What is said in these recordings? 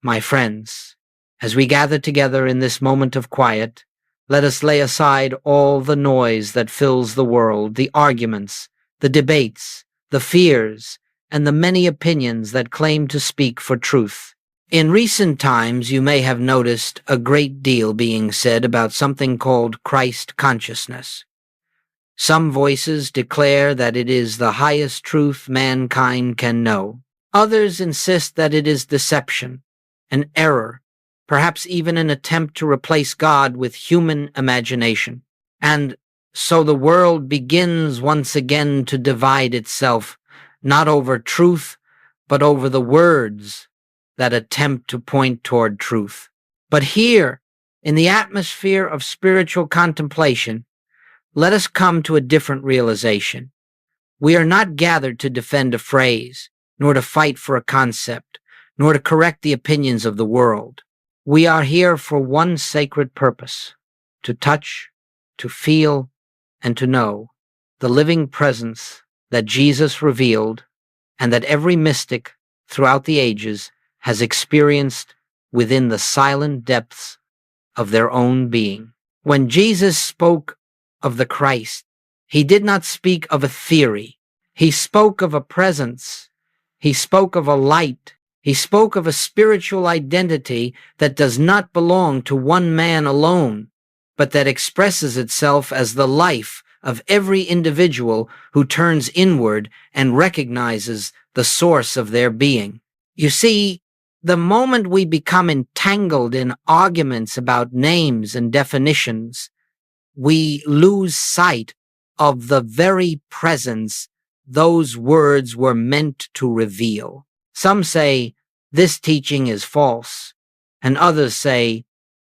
My friends, as we gather together in this moment of quiet, let us lay aside all the noise that fills the world, the arguments, the debates, the fears, and the many opinions that claim to speak for truth. In recent times, you may have noticed a great deal being said about something called Christ consciousness. Some voices declare that it is the highest truth mankind can know. Others insist that it is deception, an error, perhaps even an attempt to replace God with human imagination. And so the world begins once again to divide itself, not over truth, but over the words that attempt to point toward truth. But here, in the atmosphere of spiritual contemplation, let us come to a different realization. We are not gathered to defend a phrase, nor to fight for a concept, nor to correct the opinions of the world. We are here for one sacred purpose: to touch, to feel, and to know the living presence that Jesus revealed and that every mystic throughout the ages has experienced within the silent depths of their own being. When Jesus spoke of the Christ, he did not speak of a theory. He spoke of a presence. He spoke of a light. He spoke of a spiritual identity that does not belong to one man alone, but that expresses itself as the life of every individual who turns inward and recognizes the source of their being. You see, the moment we become entangled in arguments about names and definitions, we lose sight of the very presence those words were meant to reveal. Some say this teaching is false, and others say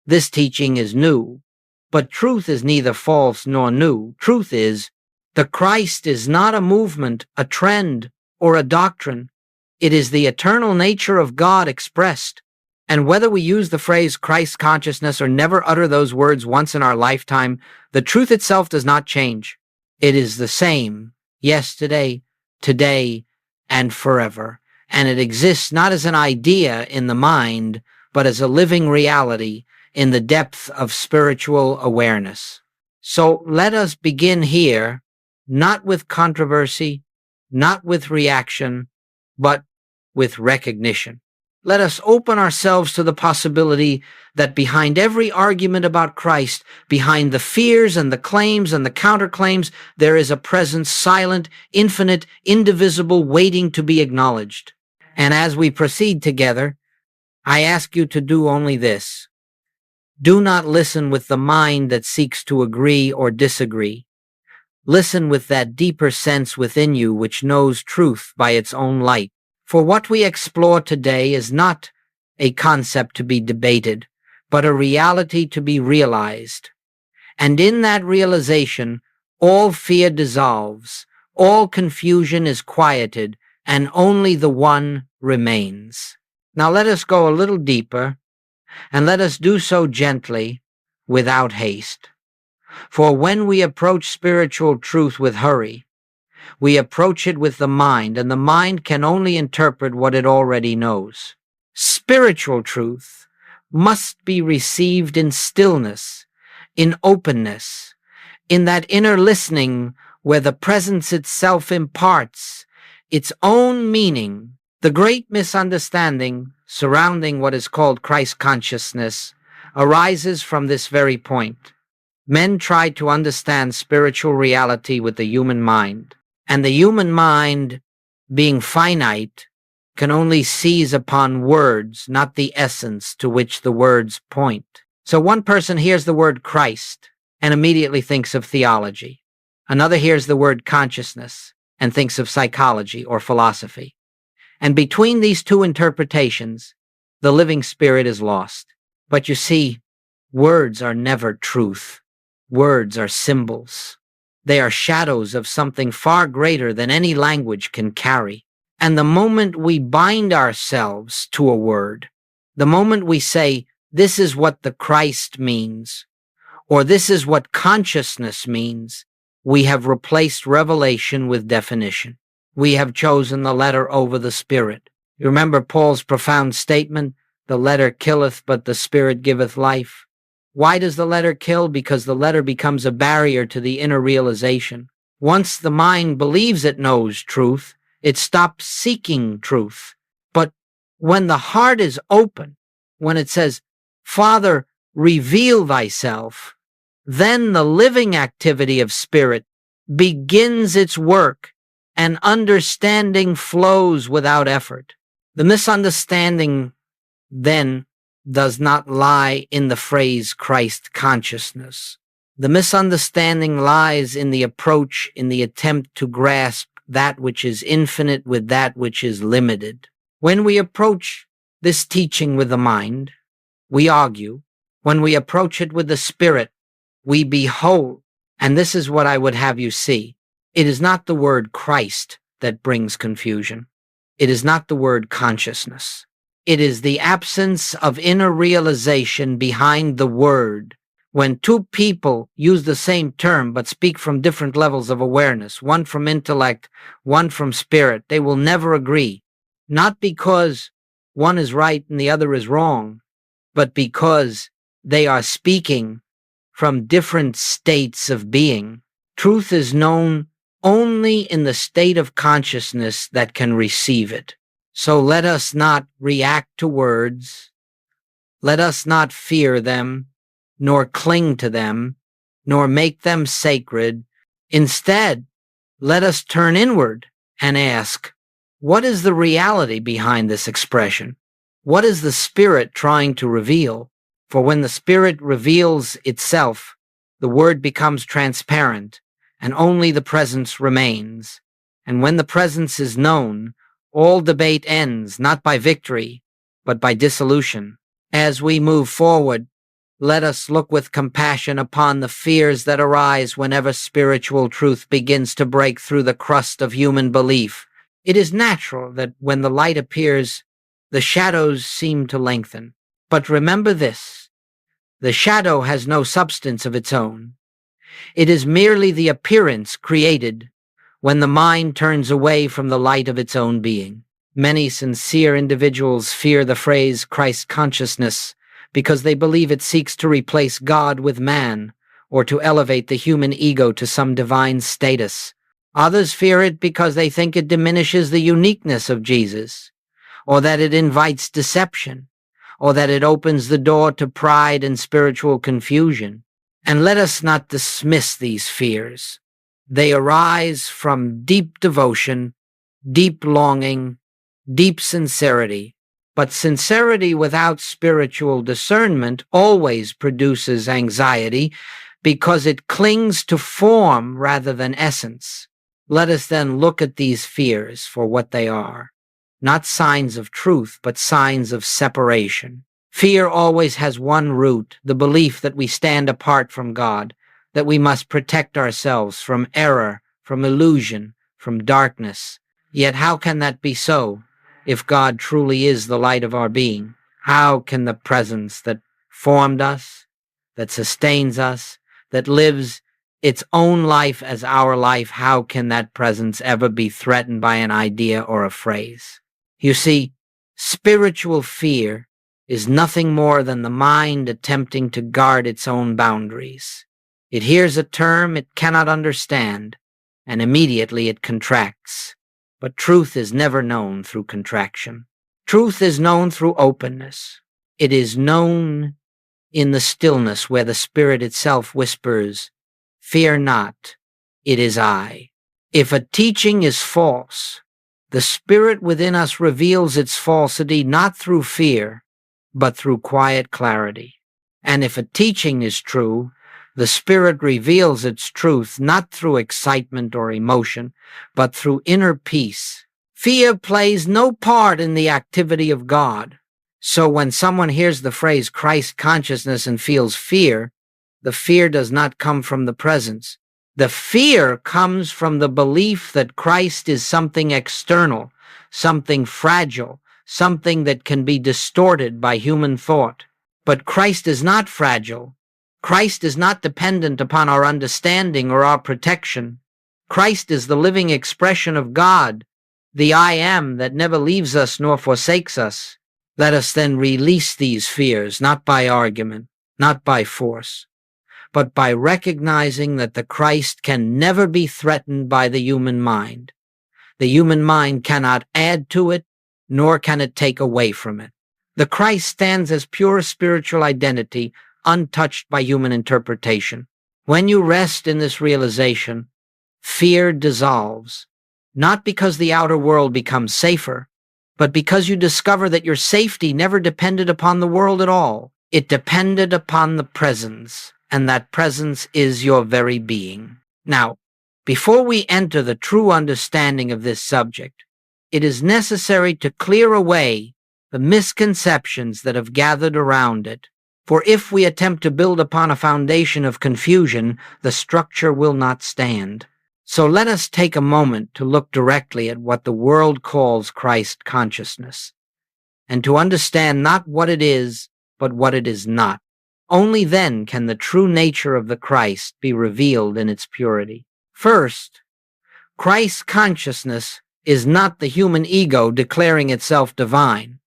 this teaching is new. But truth is neither false nor new. Truth is, the Christ is not a movement, a trend, or a doctrine. It is the eternal nature of God expressed. And whether we use the phrase Christ consciousness or never utter those words once in our lifetime, the truth itself does not change. It is the same yesterday, today, and forever. And it exists not as an idea in the mind, but as a living reality in the depth of spiritual awareness. So let us begin here, not with controversy, not with reaction, but with recognition. Let us open ourselves to the possibility that behind every argument about Christ, behind the fears and the claims and the counterclaims, there is a presence silent, infinite, indivisible, waiting to be acknowledged. And as we proceed together, I ask you to do only this. Do not listen with the mind that seeks to agree or disagree. Listen with that deeper sense within you which knows truth by its own light. For what we explore today is not a concept to be debated, but a reality to be realized. And in that realization, all fear dissolves, all confusion is quieted, and only the one remains. Now let us go a little deeper, and let us do so gently, without haste. For when we approach spiritual truth with hurry, we approach it with the mind, and the mind can only interpret what it already knows. Spiritual truth must be received in stillness, in openness, in that inner listening where the presence itself imparts its own meaning. The great misunderstanding surrounding what is called Christ consciousness arises from this very point. Men try to understand spiritual reality with the human mind, and the human mind, being finite, can only seize upon words, not the essence to which the words point. So one person hears the word Christ and immediately thinks of theology. Another hears the word consciousness and thinks of psychology or philosophy. And between these two interpretations, the living spirit is lost. But you see, words are never truth. Words are symbols. They are shadows of something far greater than any language can carry. And the moment we bind ourselves to a word, the moment we say, this is what the Christ means, or this is what consciousness means, we have replaced revelation with definition. We have chosen the letter over the spirit. You remember Paul's profound statement, The letter killeth, but the spirit giveth life. Why does the letter kill? Because the letter becomes a barrier to the inner realization. Once the mind believes it knows truth, it stops seeking truth. But when the heart is open, when it says, Father, reveal thyself, then the living activity of spirit begins its work and understanding flows without effort. The misunderstanding then does not lie in the phrase Christ consciousness. The misunderstanding lies in the approach, in the attempt to grasp that which is infinite with that which is limited. When we approach this teaching with the mind, we argue. When we approach it with the spirit, we behold. And this is what I would have you see. It is not the word Christ that brings confusion. It is not the word consciousness. It is the absence of inner realization behind the word. When two people use the same term but speak from different levels of awareness, one from intellect, one from spirit, they will never agree. Not because one is right and the other is wrong, but because they are speaking from different states of being. Truth is known only in the state of consciousness that can receive it. So let us not react to words. Let us not fear them, nor cling to them, nor make them sacred. Instead, let us turn inward and ask, what is the reality behind this expression? What is the spirit trying to reveal? For when the spirit reveals itself, the word becomes transparent, and only the presence remains. And when the presence is known, all debate ends, not by victory, but by dissolution. As we move forward, let us look with compassion upon the fears that arise whenever spiritual truth begins to break through the crust of human belief. It is natural that when the light appears, the shadows seem to lengthen. But remember this, the shadow has no substance of its own. It is merely the appearance created when the mind turns away from the light of its own being. Many sincere individuals fear the phrase Christ consciousness because they believe it seeks to replace God with man or to elevate the human ego to some divine status. Others fear it because they think it diminishes the uniqueness of Jesus, or that it invites deception, or that it opens the door to pride and spiritual confusion. And let us not dismiss these fears. They arise from deep devotion, deep longing, deep sincerity. But sincerity without spiritual discernment always produces anxiety because it clings to form rather than essence. Let us then look at these fears for what they are. Not signs of truth, but signs of separation. Fear always has one root, the belief that we stand apart from God, that we must protect ourselves from error, from illusion, from darkness. Yet how can that be so if God truly is the light of our being? How can the presence that formed us, that sustains us, that lives its own life as our life, how can that presence ever be threatened by an idea or a phrase? You see, spiritual fear is nothing more than the mind attempting to guard its own boundaries. It hears a term it cannot understand, and immediately it contracts. But truth is never known through contraction. Truth is known through openness. It is known in the stillness where the Spirit itself whispers, "Fear not, it is I." If a teaching is false, the Spirit within us reveals its falsity not through fear, but through quiet clarity. And if a teaching is true, the Spirit reveals its truth not through excitement or emotion, but through inner peace. Fear plays no part in the activity of God. So when someone hears the phrase Christ consciousness and feels fear, the fear does not come from the presence. The fear comes from the belief that Christ is something external, something fragile, something that can be distorted by human thought. But Christ is not fragile. Christ is not dependent upon our understanding or our protection. Christ is the living expression of God, the I am that never leaves us nor forsakes us. Let us then release these fears, not by argument, not by force, but by recognizing that the Christ can never be threatened by the human mind. The human mind cannot add to it, nor can it take away from it. The Christ stands as pure spiritual identity, untouched by human interpretation. When you rest in this realization, fear dissolves, not because the outer world becomes safer, but because you discover that your safety never depended upon the world at all. It depended upon the presence, and that presence is your very being. Now, before we enter the true understanding of this subject, it is necessary to clear away the misconceptions that have gathered around it. For if we attempt to build upon a foundation of confusion, the structure will not stand. So let us take a moment to look directly at what the world calls Christ consciousness, and to understand not what it is, but what it is not. Only then can the true nature of the Christ be revealed in its purity. First, Christ's consciousness is not the human ego declaring itself divine.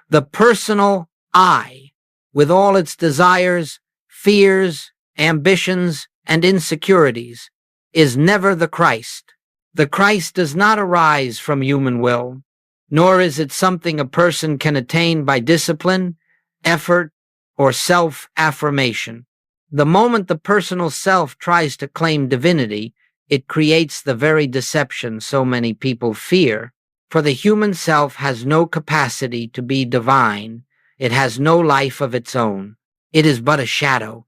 The personal I, with all its desires, fears, ambitions, and insecurities, is never the Christ. The Christ does not arise from human will, nor is it something a person can attain by discipline, effort, or self-affirmation. The moment the personal self tries to claim divinity, it creates the very deception so many people fear. For the human self has no capacity to be divine. It has no life of its own. It is but a shadow,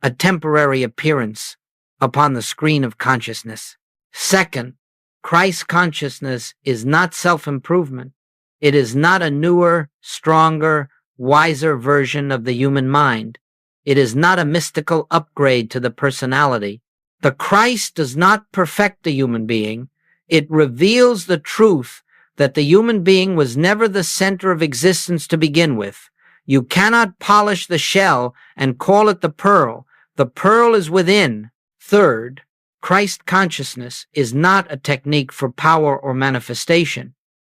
a temporary appearance upon the screen of consciousness. Second, Christ's consciousness is not self-improvement. It is not a newer, stronger, wiser version of the human mind. It is not a mystical upgrade to the personality. The Christ does not perfect the human being. It reveals the truth that the human being was never the center of existence to begin with. You cannot polish the shell and call it the pearl. The pearl is within. Third, Christ consciousness is not a technique for power or manifestation.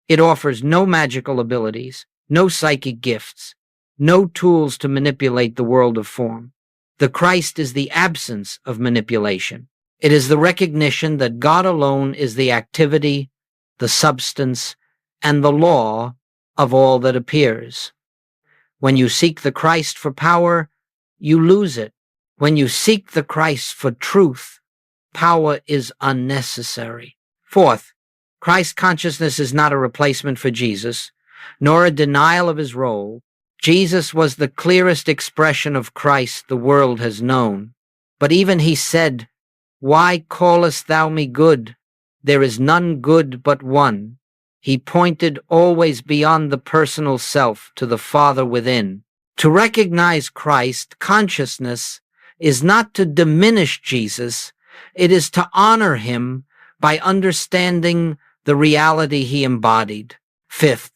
It offers no magical abilities, no psychic gifts, no tools to manipulate the world of form. The Christ is the absence of manipulation. It is the recognition that God alone is the activity, the substance, and the law of all that appears. When you seek the Christ for power, you lose it. When you seek the Christ for truth, power is unnecessary. Fourth, Christ consciousness is not a replacement for Jesus, nor a denial of his role. Jesus was the clearest expression of Christ the world has known. But even he said, "Why callest thou me good? There is none good but one." He pointed always beyond the personal self to the Father within. To recognize Christ consciousness is not to diminish Jesus, it is to honor him by understanding the reality he embodied. Fifth,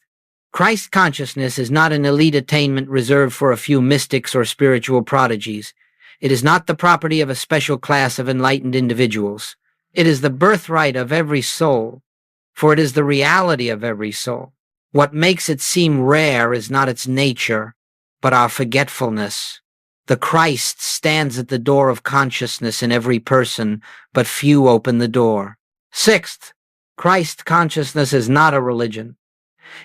Christ consciousness is not an elite attainment reserved for a few mystics or spiritual prodigies. It is not the property of a special class of enlightened individuals. It is the birthright of every soul, for it is the reality of every soul. What makes it seem rare is not its nature, but our forgetfulness. The Christ stands at the door of consciousness in every person, but few open the door. Sixth, Christ consciousness is not a religion.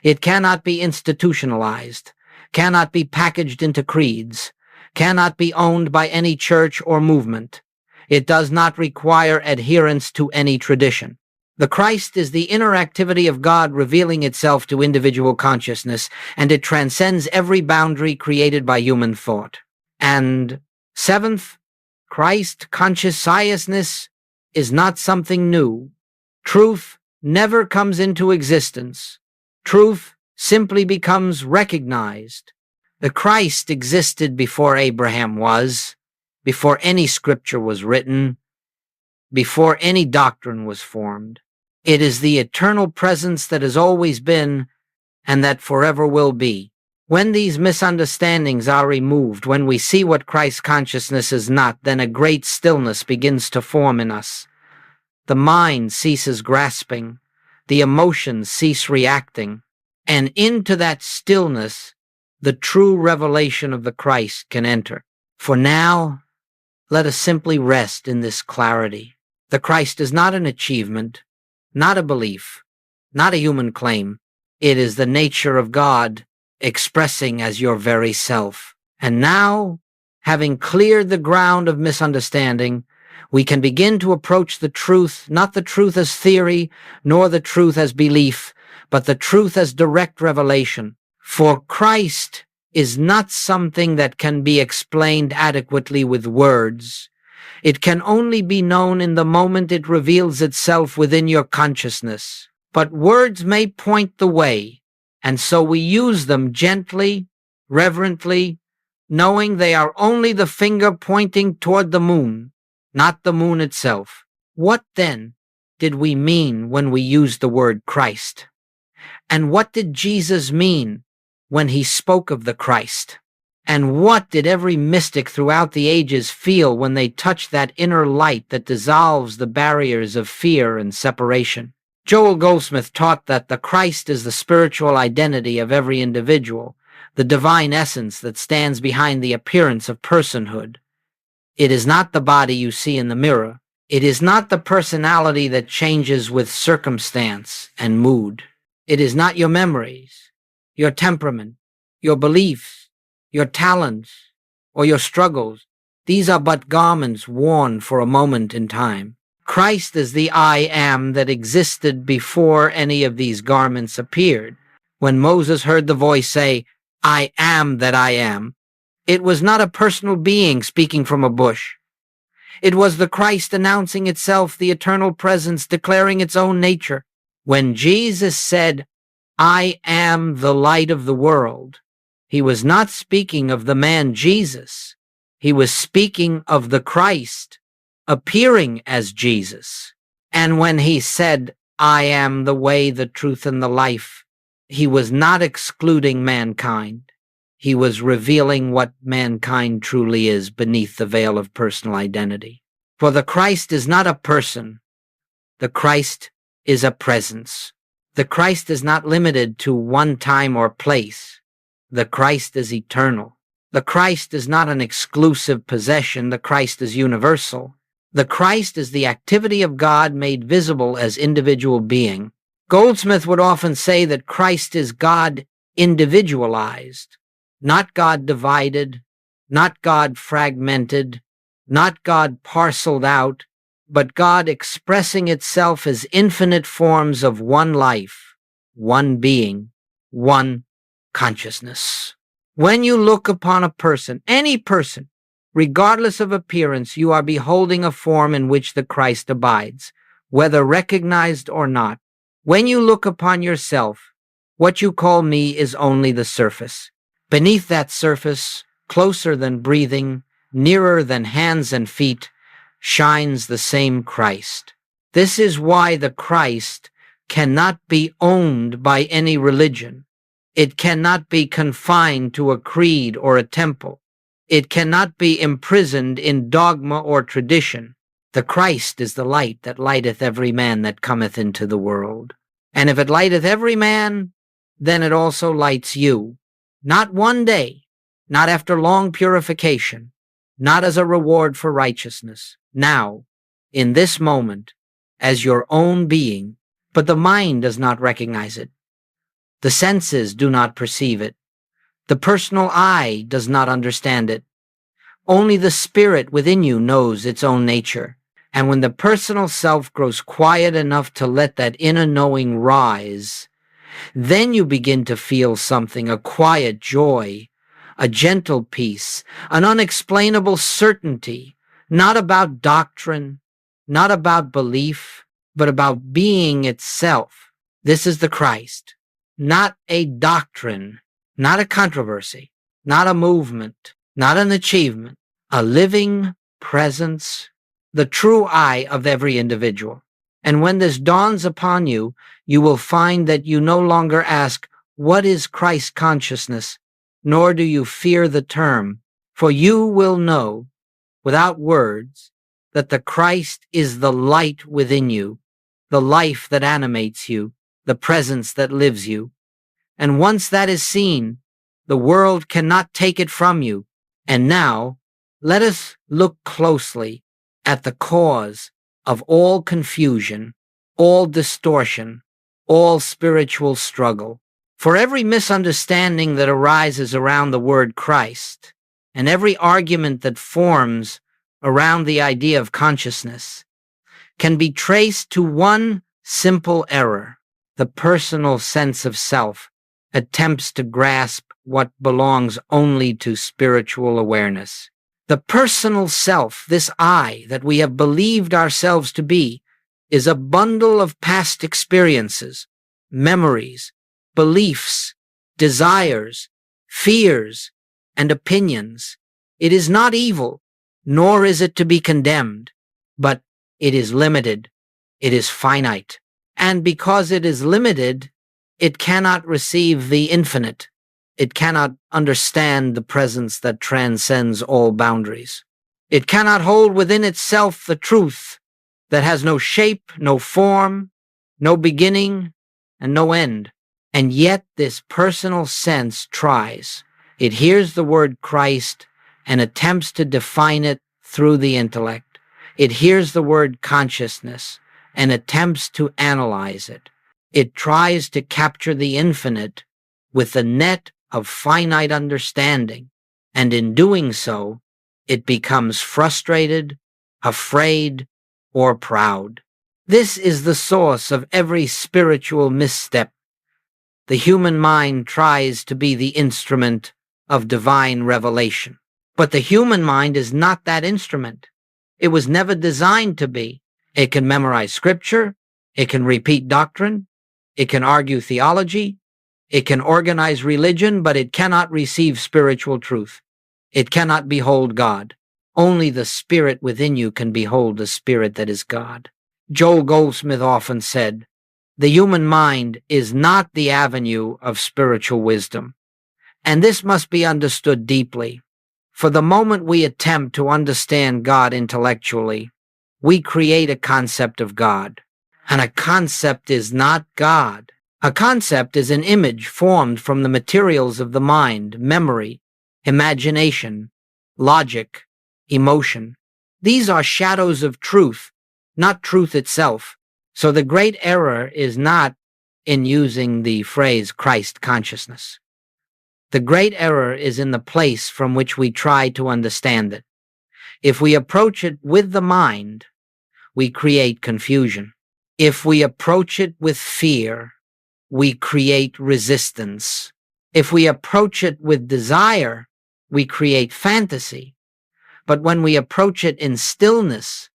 It cannot be institutionalized, cannot be packaged into creeds, cannot be owned by any church or movement. It does not require adherence to any tradition. The Christ is the inner activity of God revealing itself to individual consciousness, and it transcends every boundary created by human thought. And seventh, Christ consciousness is not something new. Truth never comes into existence. Truth simply becomes recognized. The Christ existed before Abraham was, before any scripture was written, before any doctrine was formed. It is the eternal presence that has always been and that forever will be. When these misunderstandings are removed, when we see what Christ consciousness is not, then a great stillness begins to form in us. The mind ceases grasping, the emotions cease reacting, And into that stillness, the true revelation of the Christ can enter. For now, let us simply rest in this clarity. The Christ is not an achievement, not a belief, not a human claim. It is the nature of God expressing as your very self. And now, having cleared the ground of misunderstanding, we can begin to approach the truth, not the truth as theory, nor the truth as belief, but the truth as direct revelation. For Christ is not something that can be explained adequately with words. It can only be known in the moment it reveals itself within your consciousness. But words may point the way, and so we use them gently, reverently, knowing they are only the finger pointing toward the moon, not the moon itself. What then did we mean when we used the word Christ? And what did Jesus mean when he spoke of the Christ? And what did every mystic throughout the ages feel when they touched that inner light that dissolves the barriers of fear and separation? Joel Goldsmith taught that the Christ is the spiritual identity of every individual, the divine essence that stands behind the appearance of personhood. It is not the body you see in the mirror. It is not the personality that changes with circumstance and mood. It is not your memories, your temperament, your beliefs, your talents, or your struggles. These are but garments worn for a moment in time. Christ is the I am that existed before any of these garments appeared. When Moses heard the voice say, "I am that I am," it was not a personal being speaking from a bush. It was the Christ announcing itself, the eternal presence declaring its own nature. When Jesus said, "I am the light of the world," he was not speaking of the man Jesus. He was speaking of the Christ appearing as Jesus. And when he said, "I am the way, the truth, and the life," he was not excluding mankind. He was revealing what mankind truly is beneath the veil of personal identity. For the Christ is not a person. The Christ is a presence. The Christ is not limited to one time or place. The Christ is eternal. The Christ is not an exclusive possession. The Christ is universal. The Christ is the activity of God made visible as individual being. Goldsmith would often say that Christ is God individualized, not God divided, not God fragmented, not God parceled out, but God expressing itself as infinite forms of one life, one being, one consciousness. When you look upon a person, any person, regardless of appearance, you are beholding a form in which the Christ abides, whether recognized or not. When you look upon yourself, what you call me is only the surface. Beneath that surface, closer than breathing, nearer than hands and feet, shines the same Christ. This is why the Christ cannot be owned by any religion. It cannot be confined to a creed or a temple. It cannot be imprisoned in dogma or tradition. The Christ is the light that lighteth every man that cometh into the world. And if it lighteth every man, then it also lights you. Not one day, not after long purification, not as a reward for righteousness, now, in this moment, as your own being, but the mind does not recognize it. The senses do not perceive it. The personal I does not understand it. Only the spirit within you knows its own nature. And when the personal self grows quiet enough to let that inner knowing rise, then you begin to feel something, a quiet joy, a gentle peace, an unexplainable certainty, not about doctrine, not about belief, but about being itself. This is the Christ, not a doctrine, not a controversy, not a movement, not an achievement, a living presence, the true I of every individual. And when this dawns upon you, you will find that you no longer ask, "What is Christ consciousness?" nor do you fear the term, for you will know, without words, that the Christ is the light within you, the life that animates you, the presence that lives you. And once that is seen, the world cannot take it from you. And now, let us look closely at the cause of all confusion, all distortion, all spiritual struggle. For every misunderstanding that arises around the word Christ, and every argument that forms around the idea of consciousness, can be traced to one simple error. The personal sense of self attempts to grasp what belongs only to spiritual awareness. The personal self, this I that we have believed ourselves to be, is a bundle of past experiences, memories, beliefs, desires, fears, and opinions. It is not evil, nor is it to be condemned, but it is limited, it is finite, and because it is limited, it cannot receive the infinite. It cannot understand the presence that transcends all boundaries. It cannot hold within itself the truth that has no shape, no form, no beginning, and no end. And yet this personal sense tries. It hears the word Christ and attempts to define it through the intellect. It hears the word consciousness and attempts to analyze it. It tries to capture the infinite with the net of finite understanding, and in doing so, it becomes frustrated, afraid, or proud. This is the source of every spiritual misstep. The human mind tries to be the instrument of divine revelation. But the human mind is not that instrument. It was never designed to be. It can memorize scripture, it can repeat doctrine, it can argue theology, it can organize religion, but it cannot receive spiritual truth. It cannot behold God. Only the spirit within you can behold the spirit that is God. Joel Goldsmith often said, "The human mind is not the avenue of spiritual wisdom." And this must be understood deeply. For the moment we attempt to understand God intellectually, we create a concept of God. And a concept is not God. A concept is an image formed from the materials of the mind, memory, imagination, logic, emotion. These are shadows of truth, not truth itself. So the great error is not in using the phrase Christ consciousness. The great error is in the place from which we try to understand it. If we approach it with the mind, we create confusion. If we approach it with fear, we create resistance. If we approach it with desire, we create fantasy. But when we approach it in stillness,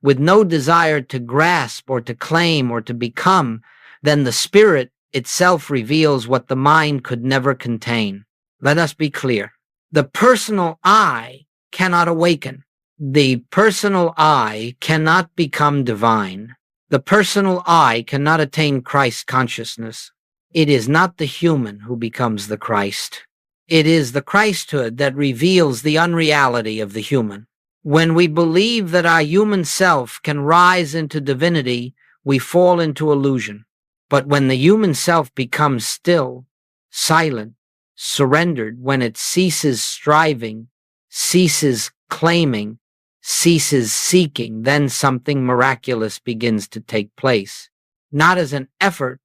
with no desire to grasp or to claim or to become, then the spirit itself reveals what the mind could never contain. Let us be clear. The personal I cannot awaken. The personal I cannot become divine. The personal I cannot attain Christ consciousness. It is not the human who becomes the Christ. It is the Christhood that reveals the unreality of the human. When we believe that our human self can rise into divinity, we fall into illusion. But when the human self becomes still, silent, surrendered, when it ceases striving, ceases claiming, ceases seeking, then something miraculous begins to take place. Not as an effort,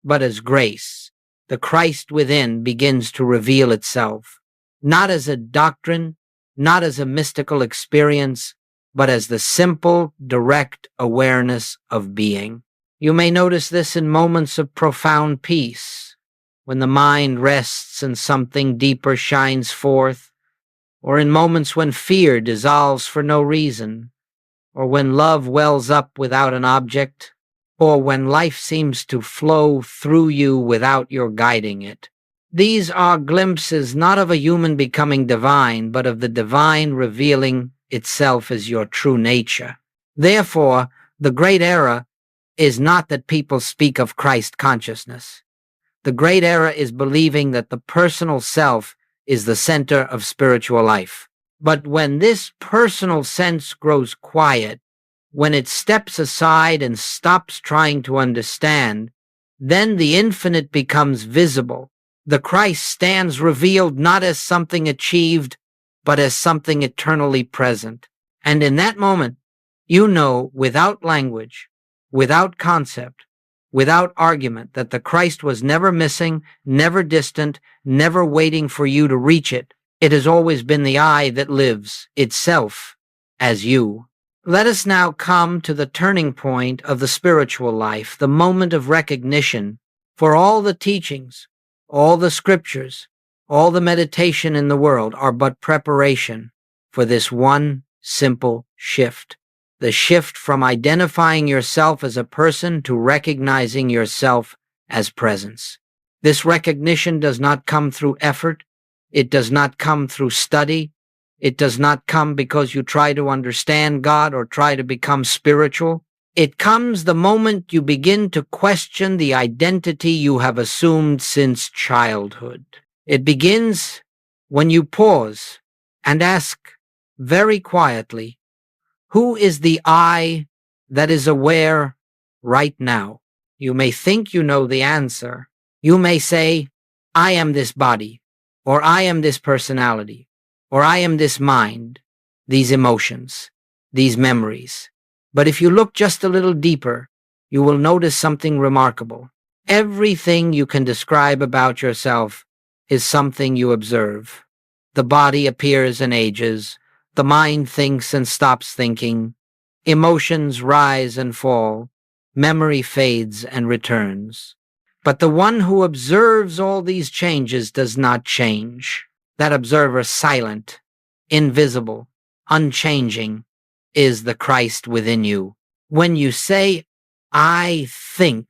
but as grace. The Christ within begins to reveal itself, not as a doctrine, not as a mystical experience, but as the simple, direct awareness of being. You may notice this in moments of profound peace, when the mind rests and something deeper shines forth, or in moments when fear dissolves for no reason, or when love wells up without an object, or when life seems to flow through you without your guiding it. These are glimpses not of a human becoming divine, but of the divine revealing itself as your true nature. Therefore, the great error is not that people speak of Christ consciousness. The great error is believing that the personal self is the center of spiritual life. But when this personal sense grows quiet, when it steps aside and stops trying to understand, Then the infinite becomes visible. The Christ stands revealed not as something achieved, but as something eternally present. And in that moment, you know without language, without concept, without argument, that the Christ was never missing, never distant, never waiting for you to reach it. It has always been the I that lives, itself, as you. Let us now come to the turning point of the spiritual life, the moment of recognition. For all the teachings, all the scriptures, all the meditation in the world are but preparation for this one simple shift. The shift from identifying yourself as a person to recognizing yourself as presence. This recognition does not come through effort. It does not come through study. It does not come because you try to understand God or try to become spiritual. It comes the moment you begin to question the identity you have assumed since childhood. It begins when you pause and ask very quietly, who is the I that is aware right now? You may think you know the answer. You may say, I am this body, or I am this personality, or I am this mind, these emotions, these memories. But if you look just a little deeper, you will notice something remarkable. Everything you can describe about yourself is something you observe. The body appears and ages. The mind thinks and stops thinking. Emotions rise and fall. Memory fades and returns. But the one who observes all these changes does not change. That observer, silent, invisible, unchanging, is the Christ within you. When you say, I think,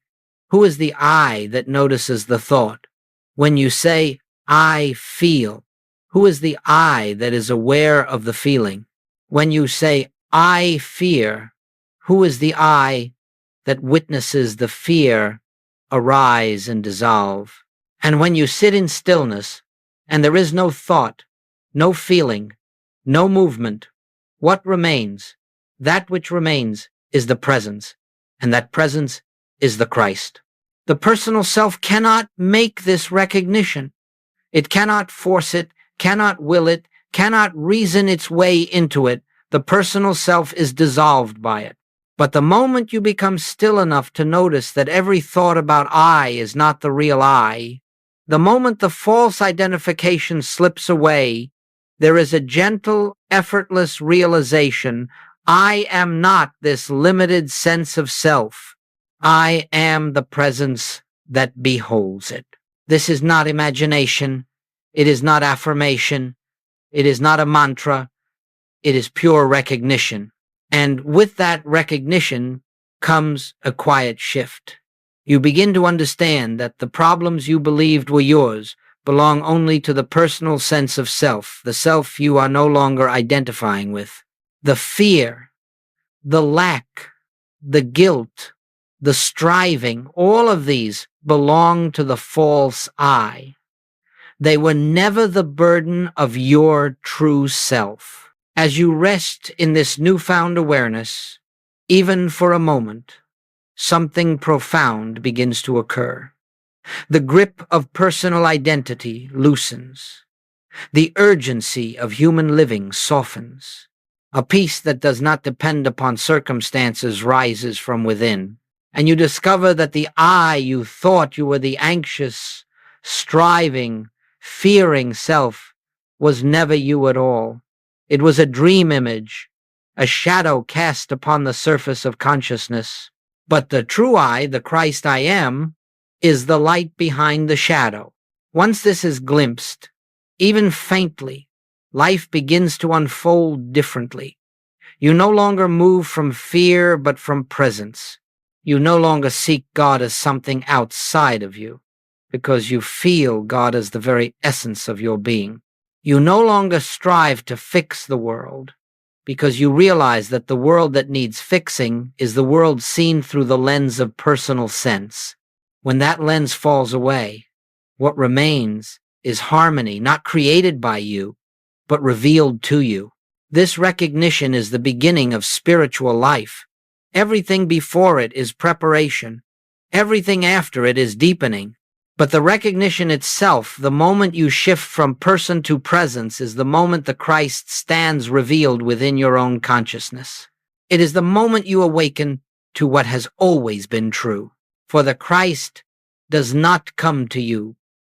who is the I that notices the thought? When you say, I feel, who is the I that is aware of the feeling? When you say, I fear, who is the I that witnesses the fear arise and dissolve? And when you sit in stillness, and there is no thought, no feeling, no movement, what remains? That which remains is the presence, and that presence is the Christ. The personal self cannot make this recognition. It cannot force it, cannot will it, cannot reason its way into it. The personal self is dissolved by it. But the moment you become still enough to notice that every thought about I is not the real I, the moment the false identification slips away, there is a gentle, effortless realization, I am not this limited sense of self. I am the presence that beholds it. This is not imagination. It is not affirmation. It is not a mantra. It is pure recognition. And with that recognition comes a quiet shift. You begin to understand that the problems you believed were yours belong only to the personal sense of self, the self you are no longer identifying with. The fear, the lack, the guilt, the striving, all of these belong to the false I. They were never the burden of your true self. As you rest in this newfound awareness, even for a moment, something profound begins to occur. The grip of personal identity loosens. The urgency of human living softens. A peace that does not depend upon circumstances rises from within. And you discover that the I you thought you were the anxious, striving, fearing self was never you at all. It was a dream image, a shadow cast upon the surface of consciousness. But the true I, the Christ I am, is the light behind the shadow. Once this is glimpsed, even faintly, life begins to unfold differently. You no longer move from fear, but from presence. You no longer seek God as something outside of you, because you feel God as the very essence of your being. You no longer strive to fix the world, because you realize that the world that needs fixing is the world seen through the lens of personal sense. When that lens falls away, what remains is harmony, not created by you, but revealed to you. This recognition is the beginning of spiritual life. Everything before it is preparation. Everything after it is deepening. But the recognition itself, the moment you shift from person to presence, is the moment the Christ stands revealed within your own consciousness. It is the moment you awaken to what has always been true. For the Christ does not come to you.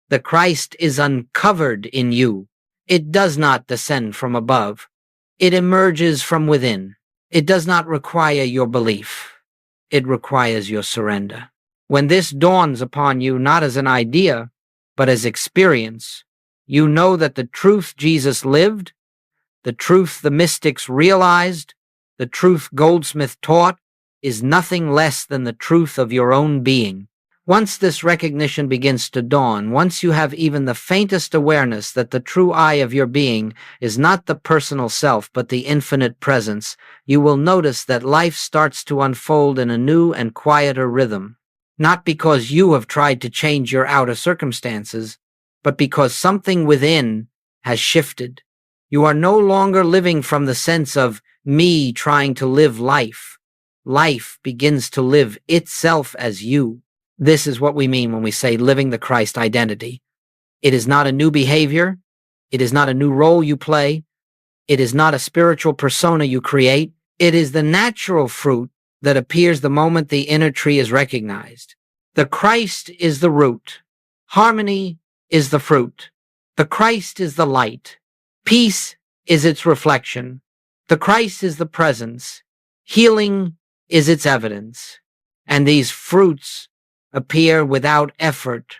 The Christ is uncovered in you. It does not descend from above. It emerges from within. It does not require your belief. It requires your surrender. When this dawns upon you not as an idea, but as experience, you know that the truth Jesus lived, the truth the mystics realized, the truth Goldsmith taught, is nothing less than the truth of your own being. Once this recognition begins to dawn, once you have even the faintest awareness that the true I of your being is not the personal self but the infinite presence, you will notice that life starts to unfold in a new and quieter rhythm. Not because you have tried to change your outer circumstances, but because something within has shifted. You are no longer living from the sense of me trying to live life. Life begins to live itself as you. This is what we mean when we say living the Christ identity. It is not a new behavior. It is not a new role you play. It is not a spiritual persona you create. It is the natural fruit that appears the moment the inner tree is recognized. The Christ is the root. Harmony is the fruit. The Christ is the light. Peace is its reflection. The Christ is the presence. Healing is its evidence. And these fruits appear without effort,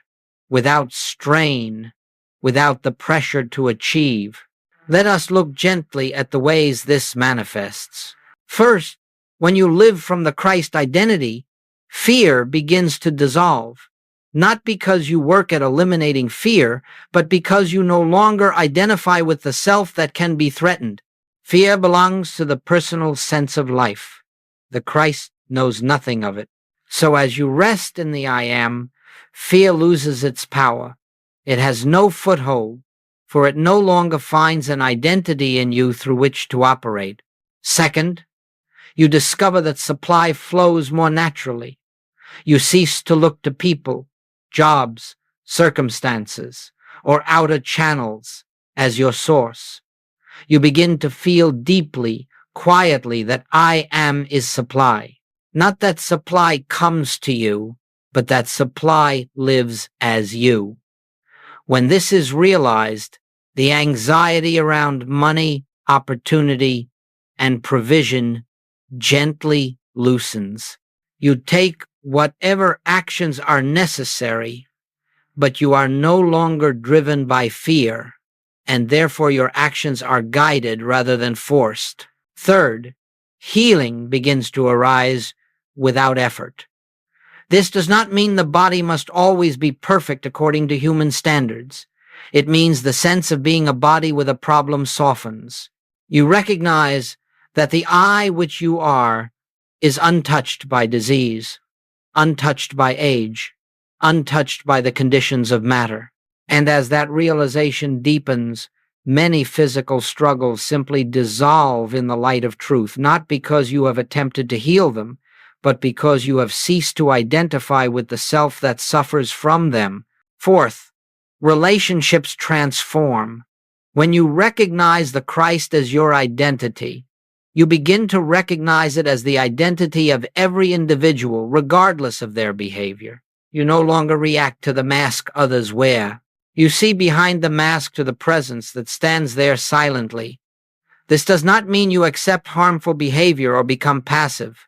without strain, without the pressure to achieve. Let us look gently at the ways this manifests. First, when you live from the Christ identity, fear begins to dissolve, not because you work at eliminating fear, but because you no longer identify with the self that can be threatened. Fear belongs to the personal sense of life. The Christ knows nothing of it. So as you rest in the I am, fear loses its power. It has no foothold, for it no longer finds an identity in you through which to operate. Second, you discover that supply flows more naturally. You cease to look to people, jobs, circumstances, or outer channels as your source. You begin to feel deeply, quietly, that I am is supply. Not that supply comes to you, but that supply lives as you. When this is realized, the anxiety around money, opportunity, and provision gently loosens. You take whatever actions are necessary, but you are no longer driven by fear, and therefore your actions are guided rather than forced. Third, healing begins to arise without effort. This does not mean the body must always be perfect according to human standards. It means the sense of being a body with a problem softens. You recognize that the I which you are is untouched by disease, untouched by age, untouched by the conditions of matter. And as that realization deepens, many physical struggles simply dissolve in the light of truth, not because you have attempted to heal them, but because you have ceased to identify with the self that suffers from them. Fourth, relationships transform. When you recognize the Christ as your identity, you begin to recognize it as the identity of every individual, regardless of their behavior. You no longer react to the mask others wear. You see behind the mask to the presence that stands there silently. This does not mean you accept harmful behavior or become passive.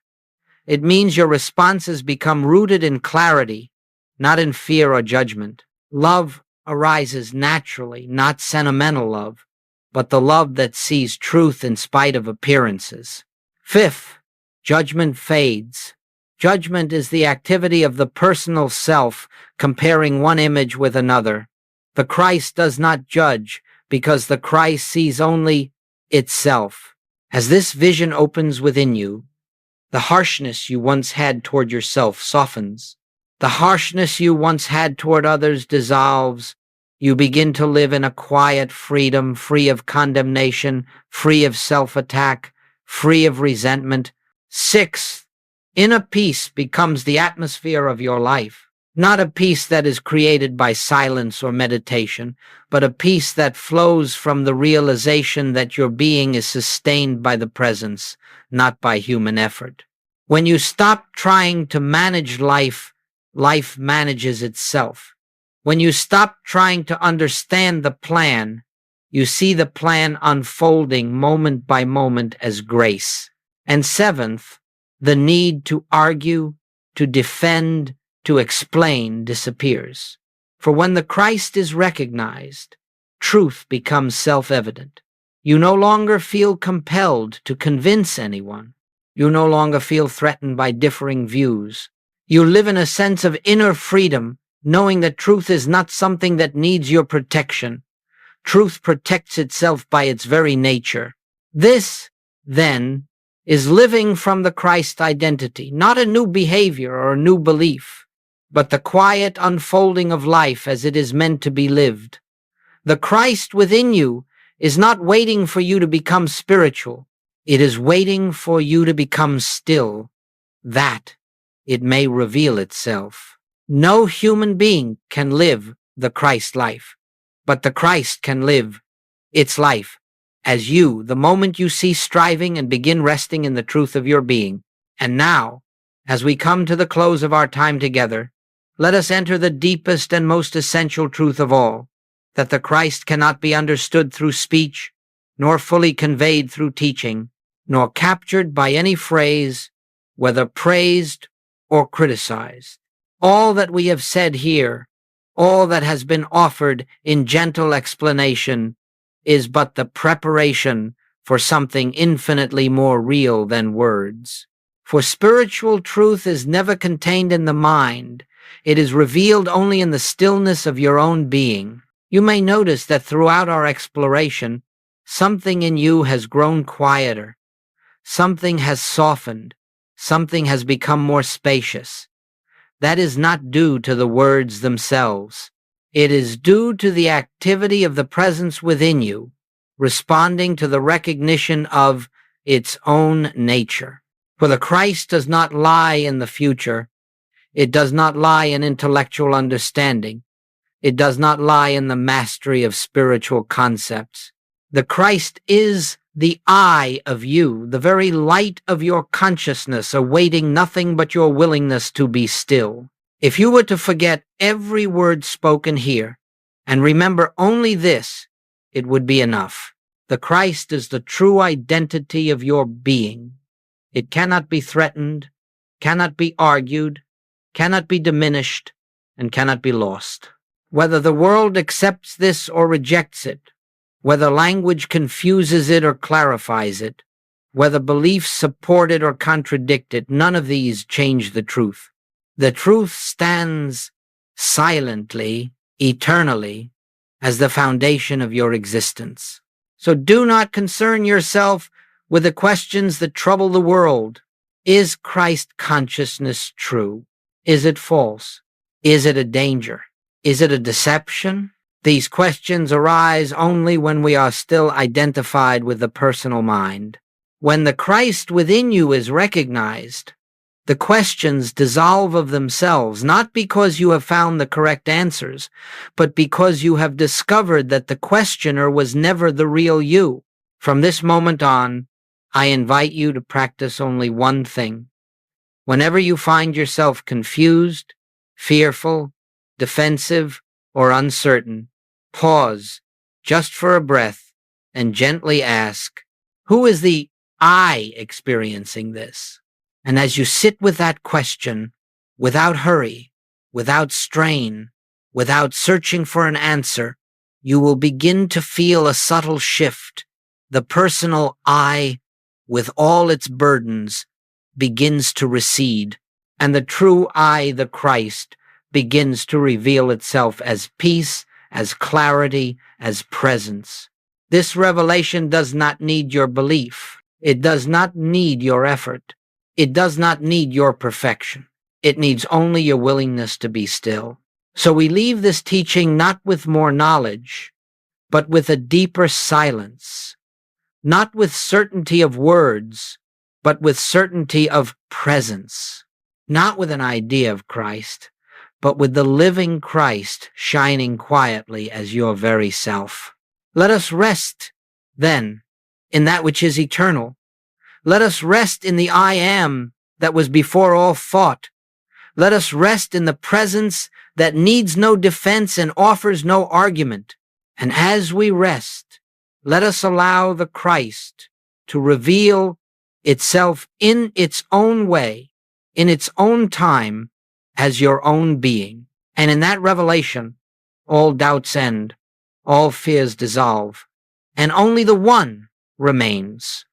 It means your responses become rooted in clarity, not in fear or judgment. Love arises naturally, not sentimental love, but the love that sees truth in spite of appearances. Fifth, judgment fades. Judgment is the activity of the personal self comparing one image with another. The Christ does not judge because the Christ sees only itself. As this vision opens within you, the harshness you once had toward yourself softens. The harshness you once had toward others dissolves. You begin to live in a quiet freedom, free of condemnation, free of self-attack, free of resentment. Sixth, Inner peace becomes the atmosphere of your life, not a peace that is created by silence or meditation, but a peace that flows from the realization that your being is sustained by the presence, not by human effort. When you stop trying to manage life, life manages itself. When you stop trying to understand the plan, you see the plan unfolding moment by moment as grace. And seventh, the need to argue, to defend, to explain disappears. For when the Christ is recognized, truth becomes self-evident. You no longer feel compelled to convince anyone. You no longer feel threatened by differing views. You live in a sense of inner freedom, knowing that truth is not something that needs your protection. Truth protects itself by its very nature. This, then, is living from the Christ identity, not a new behavior or a new belief, but the quiet unfolding of life as it is meant to be lived. The Christ within you is not waiting for you to become spiritual. It is waiting for you to become still, that it may reveal itself. No human being can live the Christ life, but the Christ can live its life as you, the moment you cease striving and begin resting in the truth of your being. And now, as we come to the close of our time together, let us enter the deepest and most essential truth of all, that the Christ cannot be understood through speech, nor fully conveyed through teaching, nor captured by any phrase, whether praised or criticized. All that we have said here, all that has been offered in gentle explanation, is but the preparation for something infinitely more real than words. For spiritual truth is never contained in the mind. It is revealed only in the stillness of your own being. You may notice that throughout our exploration, something in you has grown quieter. Something has softened. Something has become more spacious. That is not due to the words themselves. It is due to the activity of the presence within you, responding to the recognition of its own nature. For the Christ does not lie in the future. It does not lie in intellectual understanding. It does not lie in the mastery of spiritual concepts. The Christ is the I of you, the very light of your consciousness, awaiting nothing but your willingness to be still. If you were to forget every word spoken here and remember only this, it would be enough. The Christ is the true identity of your being. It cannot be threatened, cannot be argued, cannot be diminished, and cannot be lost. Whether the world accepts this or rejects it, whether language confuses it or clarifies it, whether beliefs support it or contradict it, none of these change the truth. The truth stands silently, eternally, as the foundation of your existence. So do not concern yourself with the questions that trouble the world. Is Christ consciousness true? Is it false? Is it a danger? Is it a deception? These questions arise only when we are still identified with the personal mind. When the Christ within you is recognized, the questions dissolve of themselves, not because you have found the correct answers, but because you have discovered that the questioner was never the real you. From this moment on, I invite you to practice only one thing. Whenever you find yourself confused, fearful, defensive, or uncertain, pause just for a breath and gently ask, who is the I experiencing this? And as you sit with that question, without hurry, without strain, without searching for an answer, you will begin to feel a subtle shift. The personal I, with all its burdens, begins to recede, and the true I, the Christ, begins to reveal itself as peace, as clarity, as presence. This revelation does not need your belief. It does not need your effort. It does not need your perfection. It needs only your willingness to be still. So we leave this teaching not with more knowledge, but with a deeper silence, not with certainty of words, but with certainty of presence, not with an idea of Christ, but with the living Christ shining quietly as your very self. Let us rest, then, in that which is eternal. Let us rest in the I am that was before all thought. Let us rest in the presence that needs no defense and offers no argument. And as we rest, let us allow the Christ to reveal itself in its own way, in its own time, as your own being. And in that revelation, all doubts end, all fears dissolve, and only the one remains.